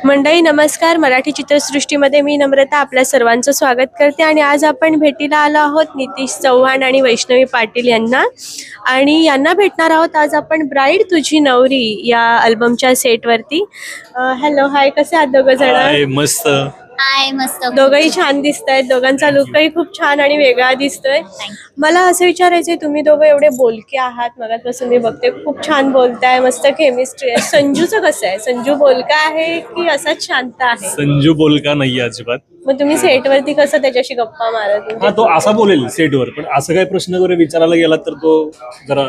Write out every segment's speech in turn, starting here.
मंडळी नमस्कार. मराठी चित्रसृष्टीमध्ये मी नम्रता आपल्या सर्वांचं स्वागत करते आणि आज आपण भेटीला आलो आहोत नितीश चव्हाण आणि वैष्णवी पाटील यांना. आणि यांना भेटणार आहोत आज आपण ब्राईड तुझी नवरी या अल्बमच्या सेटवरती. हॅलो, हाय, कसे आहात दोघं जण? मस्त. हाय, मस्त. दोघंही छान दिसत आहेत. दोघांचा लुकही खूप छान आणि वेगळा दिसतोय. मला असं विचारायचंय, तुम्ही दोघं एवढे बोलके आहात, मगापासून मी बघते खूप छान बोलताय, मस्त केमिस्ट्री आहे. संजूचं कसं आहे? संजू बोलका आहे की असाच शांत आहे? संजू बोलका नाही अजिबात. मग तुम्ही सेटवरती कसं त्याच्याशी गप्पा मारत? हा, तो असा बोलेल सेटवर, पण असं काही प्रश्न वगैरे विचारायला गेला तर तो जरा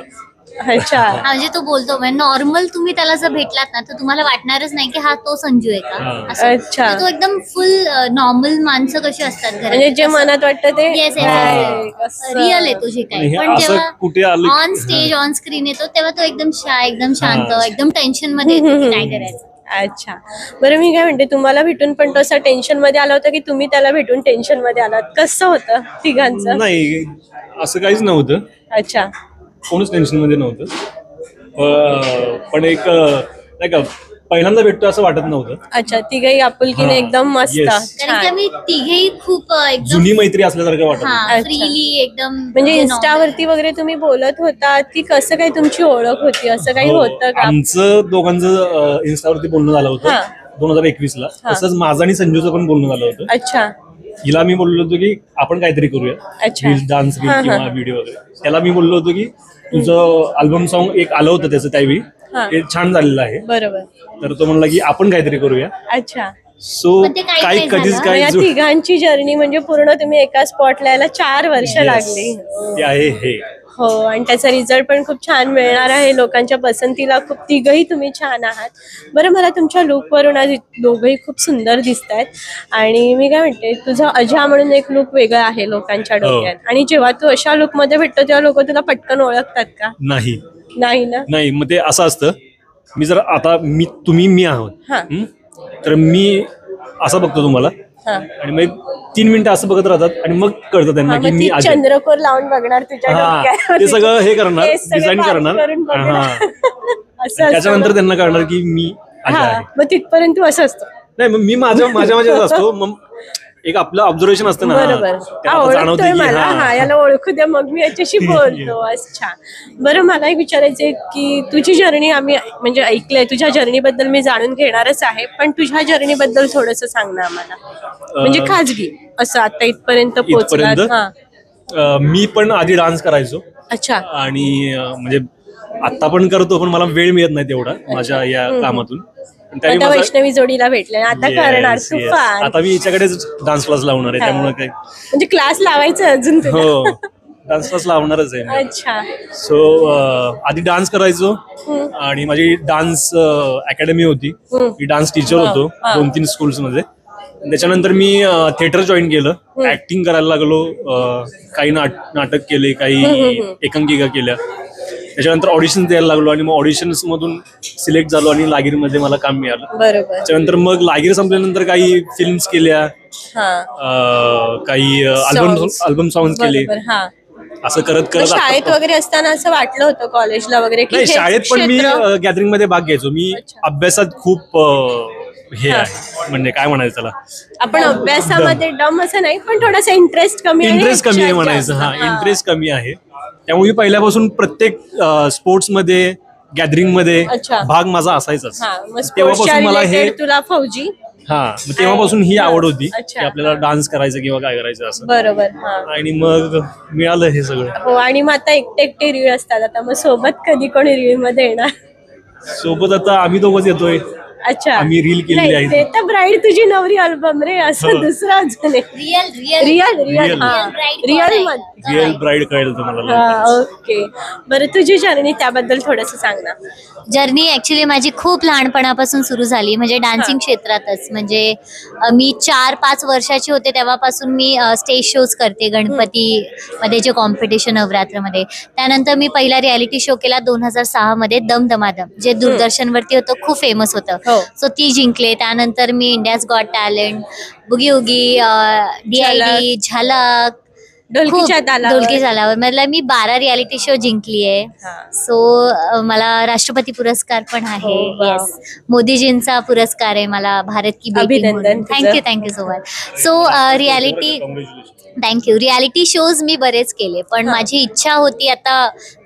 अच्छा. म्हणजे तो बोलतो नॉर्मल तुम्ही त्याला जर भेटलात ना तर तुम्हाला वाटणारच नाही की हा तो संजू आहे का असं. अच्छा. तो एकदम फुल नॉर्मल माणसं कशी असतात घरात, म्हणजे जे मनात वाटतं ते येस कसं? रिअल आहे तो जे काही. हे पण असं कुठे जेव्हा आलं ऑन स्टेज ऑन स्क्रीन येतो तेव्हा तो एकदम शाय, एकदम शांत, एकदम टेन्शन मध्ये येतो की काय करायचं. अच्छा, बरं. मी काय म्हणते, तुम्हाला भेटून पण तो असं टेन्शन मध्ये आला होता की तुम्ही त्याला भेटून टेन्शन मध्ये आलात? कसं होतं तिघांचं? नाही, असं काहीच नव्हतं. अच्छा. कोणच टेन्शन मध्ये नव्हतं. पण एक नाही का, पहिल्यांदा भेटतो असं वाटत नव्हतं. अच्छा, तिघही आपुलकीने एकदम मस्त. Yes. कारण की आम्ही तिघेही खूप एकदम जुनी मैत्री असल्यासारखं वाटत. अच्छा. फ्रीली एकदम म्हणजे इन्स्टावरती वगैरे तुम्ही बोलत होता की कसं काय तुमची ओळख होती? असं काही होतं का? आमचं दोघांचं इन्स्टावरती बोलणं झालं होतं 2021 ला. तसंच माझं आणि संजूचं पण बोलणं झालं होतं. अच्छा. हिला मी बोललो होतो की आपण काहीतरी करूया, अच्छा. डान्स किंवा व्हिडिओ वगैरे. त्याला मी बोललो होतो की तुझं अल्बम सॉन्ग एक आलं होतं त्याचं त्यावेळी, ते छान झालेलं आहे. बरोबर. तर तो म्हणला की आपण काहीतरी करूया. अच्छा. सो पण ते काही काही नाही कधीच झालं. काय या तिघांची जर्नी म्हणजे पूर्ण तुम्ही एका स्पॉटला यायला 4 वर्ष लागली. ते आहे हे. हो, आणि त्याचा रिझल्ट पण खूप छान मिळणार आहे. लोकांच्या पसंतीला खूप तिघही तुम्ही छान आहात. बरं, मला तुमच्या लुकवरून आज दोघंही खूप सुंदर दिसत आहेत. आणि मी काय म्हणते, तुझा अजा म्हणून एक लुक वेगळा आहे लोकांच्या डोक्यात. आणि जेव्हा तू अशा लुक मध्ये भेटतो तेव्हा लोक तुला पटकन ओळखतात का? नाही नाही ना? नाही, मग ते असं असतं, मी जर आता तुम्ही आहोत, तर मी असं बघतो तुम्हाला आणि मग 3 मिनिटं असं बघत राहतात आणि मग कळतं त्यांना की मी अजय. चंद्रकोर लावून बघणार तुझ्या डोक्यात. ते सगळं हे करणार, केस सगळे डिझाईन बारीक करणार. करून बघणार. असं त्याच्यानंतर असतं. त्यांना कळणार की मी अजय आहे. मग तिथपर्यंत तू असं असतो. नाही, मग मी माझ्याच असतो. मग एक आपलं ऑब्झर्वेशन असतं ना, बरोबर. त्याला जाणवतं की मला याला ओळखू द्या, मग मी याच्याशी बोलतो. अच्छा. बरं, मला एक विचारायचंय की तुझी जर्नी आम्ही म्हणजे ऐकलंय, तुझ्या जर्नी बद्दल मी जाणून घेणारच आहे, पण तुझ्या जर्नी बद्दल थोडस सांग ना आम्हाला, म्हणजे खाजगी असं आता इथपर्यंत पोहोचलात. मी पण आधी डान्स करायचो. अच्छा. आणि म्हणजे आता पण करतो, पण मला वेळ मिळत नाही तेवढा माझ्या या कामातून. आता वैष्णवी जोडीला भेटले, आता करणार तू फार. आता मी हिच्याकडेच डान्स क्लास लावणार आहे, त्यामुळे काय म्हणजे क्लास लावायचं अजून तुला? हो, डान्स क्लास लावणारच आहे. अच्छा. सो आधी डान्स करायचो आणि माझी डान्स अकॅडमी होती. मी डान्स टीचर होतो 2-3 स्कूल्स मध्ये. त्याच्यानंतर मी थिएटर जॉईन केलं, ऍक्टिंग करायला लागलो, काही नाटक केले, काही एकांकिका केल्या. त्याच्यानंतर ऑडिशन द्यायला लागलो आणि मग ऑडिशन्स मधून सिलेक्ट झालो आणि लागीरमध्ये मला काम मिळालं. बरोबर. त्याच्यानंतर मग लागीर संपल्यानंतर काही फिल्म्स केल्या, काही अल्बम सॉंग्स केले. असं करत करत शाळेत वगैरे असताना असं वाटलं होतं कॉलेजला वगैरे की शाळेत पण मी गॅदरिंग मध्ये भाग घ्यायचो. मी अभ्यासात खूप हे आहे, म्हणजे काय म्हणायचं त्याला, आपण अभ्यासामध्ये डम असं नाही, पण थोडासा इंटरेस्ट कमी आहे म्हणायचं. इंटरेस्ट कमी आहे. त्यामुळे मी पहिल्यापासून प्रत्येक स्पोर्ट्स मध्ये, गॅदरिंग मध्ये भाग माझा असायचाच. तेव्हापासून मला हे तुला फौजी तेव्हापासून ही आवड होती की आपल्याला डान्स करायचं किंवा काय करायचं असं. बरोबर. आणि मग मिळालं हे सगळं. हो, आणि मग आता एकटे रील असतात. आता मग सोबत कधी कोणी रील मध्ये येणार? सोबत आता आम्ही दोघंच येतोय. अच्छा. आम्ही रील केलेली आहे. ते तर ब्राईड तुझी नवरी अल्बम रे, असं दुसरा अजून रिअल ब्राईड कळेल तुम्हाला. ओके. बरं, तुझी जर्नी त्याबद्दल थोडस सांग ना. जर्नी ऍक्च्युली माझी खूप लहानपणापासून सुरू झाली, म्हणजे डान्सिंग क्षेत्रातच. म्हणजे मी 4-5 वर्षाची होते तेव्हापासून मी स्टेज शोज करते, गणपती मध्ये जे कॉम्पिटिशन, नवरात्रमध्ये. त्यानंतर मी पहिला रियालिटी शो केला 2006 मध्ये, दम दमादम, जे दूरदर्शनवरती होतं, खूप फेमस होतं. सो ती जिंकले. त्यानंतर मी इंडियाज गॉट टॅलेंट, बुगी उगी, DID, झलक, ढोलकीच्या तालावर. ढोलकी तालावर मतलब मी 12 रियालिटी शो जिंकली आहे. हा. सो मला राष्ट्रपती पुरस्कार पण आहे. Oh, wow. येस, मोदीजींचा पुरस्कार आहे मला, भारत की बेटी. अभिनंदन तुझं. Thank you so much. So reality, thank you. Reality shows मी बरेच केले, पण माझी इच्छा होती आता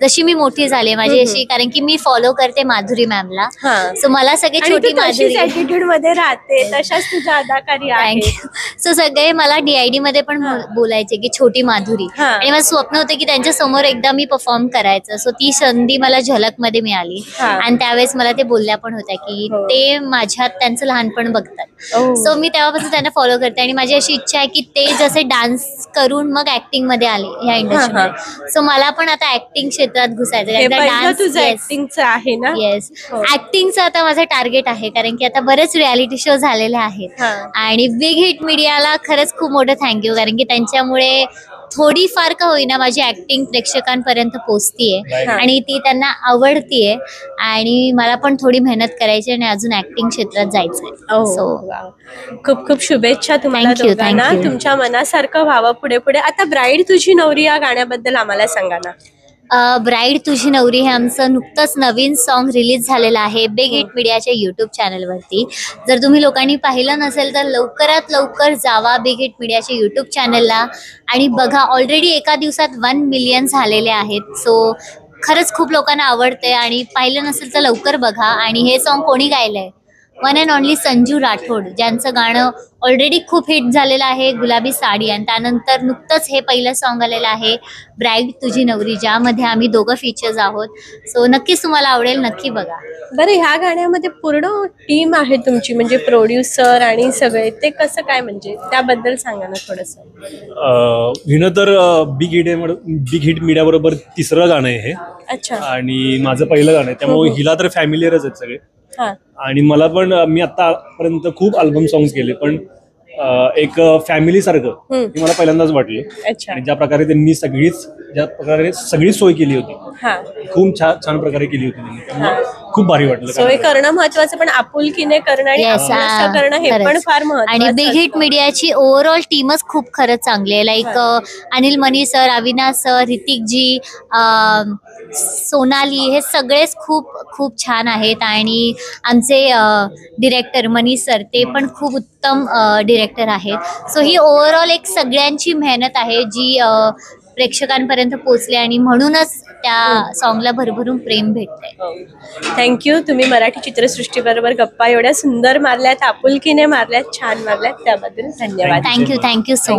जशी मी मोठी झाले माझी अशी, कारण की मी फॉलो करते माधुरी मॅमला. हा. सो मला सगळे आणि छोटी तू तशीच माधुरी, ऍटिट्यूड मध्ये राहते, तशाच तुझ्या अदाकारी आहे. थँक्यू. सो सगळे मला DID मध्ये पण बोलायचे की छोटी माधुरी, हा. आणि माझं स्वप्न होतं की त्यांच्या समोर एकदा मी परफॉर्म करायचं. सो ती संधी मला झलक मध्ये मिळाली, हा. आणि त्यावेळेस मला ते बोलल्या पण होत्या की हो. ते माझ्यात त्यांचं लहानपण बघतात. Oh. सो मी तेव्हापासून त्यांना फॉलो करते, आणि माझी अशी इच्छा आहे की ते जसे डान्स करून मग ऍक्टिंग मध्ये आले ह्या इंडस्ट्रीमध्ये, सो मला पण आता ऍक्टिंग क्षेत्रात घुसायचं. हे पहिलं डान्स, तुझं ऍक्टिंगचं आहे ना. येस, हो. ऍक्टिंगचं आता माझं टार्गेट आहे, कारण की आता बरेच रियालिटी शो झालेले आहेत. हा. आणि बिग हिट मीडियाला खरंच खूप मोठं थँक्यू, कारण की त्यांच्यामुळे थोडीफार का होईना माझी ऍक्टिंग प्रेक्षकांपर्यंत पोहोचतीये, Right. आणि ती त्यांना आवडतीये, आणि मला पण थोडी मेहनत करायची आणि अजून ऍक्टिंग क्षेत्रात जायचंय. Oh, so wow. खूप खूप शुभेच्छा तुम्हाला Thank you, दोघांना. thank you. तुमच्या मनासारखं व्हावं पुढे पुढे. आता ब्राईड तुझी नवरी या गाण्याबद्दल आम्हाला सांगा ना. ब्राईड तुझी नवरी हे आमचं नुकतंच नवीन सॉन्ग रिलीज झालेलं आहे बिग हिट मीडियाच्या यूट्यूब चॅनलवरती. जर तुम्ही लोकांनी पाहिलं नसेल तर लवकरात लवकर जावा बिग हिट मीडियाच्या यूट्यूब चॅनलला आणि बघा. ऑलरेडी एका दिवसात 1 मिलियन झालेले आहेत. सो खरंच खूप लोकांना आवडते, आणि पाहिलं नसेल तर लवकर बघा. आणि हे सॉन्ग कोणी गायलंय? One and only Sanju Rathod, ज्यांचं गाणं ऑलरेडी खूप हिट झालेलं आहे, गुलाबी साडी. आणि त्यानंतर नुकतंच हे पहिलं सॉन्ग आलेलं आहे ब्राईड तुझी नवरी, ज्यामध्ये आम्ही दोघं फीचर्स आहोत. सो नक्कीच तुम्हाला आवडेल, नक्की बघा. बरं, ह्या गाण्यामध्ये पूर्ण टीम आहे तुमची, म्हणजे प्रोड्युसर आणि सगळे, ते कसं काय, म्हणजे त्याबद्दल सांगा ना थोडंसं. हिनं तर बिग हिट मीडिया बरोबर तिसरं गाणं आहे हे, अच्छा. आणि माझं पहिलं गाणं आहे, त्यामुळे हिला तर फॅमिलियरच आहेत सगळे. हा. आणि मला पण, मी आतापर्यंत खूप अल्बम सॉंग्स केले, पण एक फॅमिली सारखं हे मला पहिल्यांदाच वाटलं. अच्छा. आणि ज्या प्रकारे त्यांनी ज्या प्रकारे सगळी सोय केली होती, हा. खूप छान प्रकारे केली होती त्यांनी, त्यामुळे खूप भारी वाटलं. सोय करणं महत्वाचं, पण आपुलकीने करणं आणि Yes, आपलंसं करणं हे खरंच. पण फार महत्वाचं. आणि बिग हिट मीडियाची ओव्हरऑल टीमच खूप खरंच चांगली आहे. लाईक अनिल मनी सर, अविनाश सर, ऋतिकजी, सोनाली, हे सगळेच खूप खूप छान आहेत. आणि आमचे डिरेक्टर मनीष सर, ते पण खूप उत्तम डिरेक्टर आहेत. सो ही ओव्हरऑल एक सगळ्यांची मेहनत आहे जी प्रेक्षकांपर्यंत पोहोचली, आणि म्हणूनच त्या सॉन्गला भरभरून प्रेम भेटतंय. थँक्यू. तुम्ही मराठी चित्रसृष्टी बरोबर गप्पा एवढ्या सुंदर मारल्यात, आपुलकीने मारल्यात, छान मारल्यात, त्याबद्दल धन्यवाद. Thank you so much.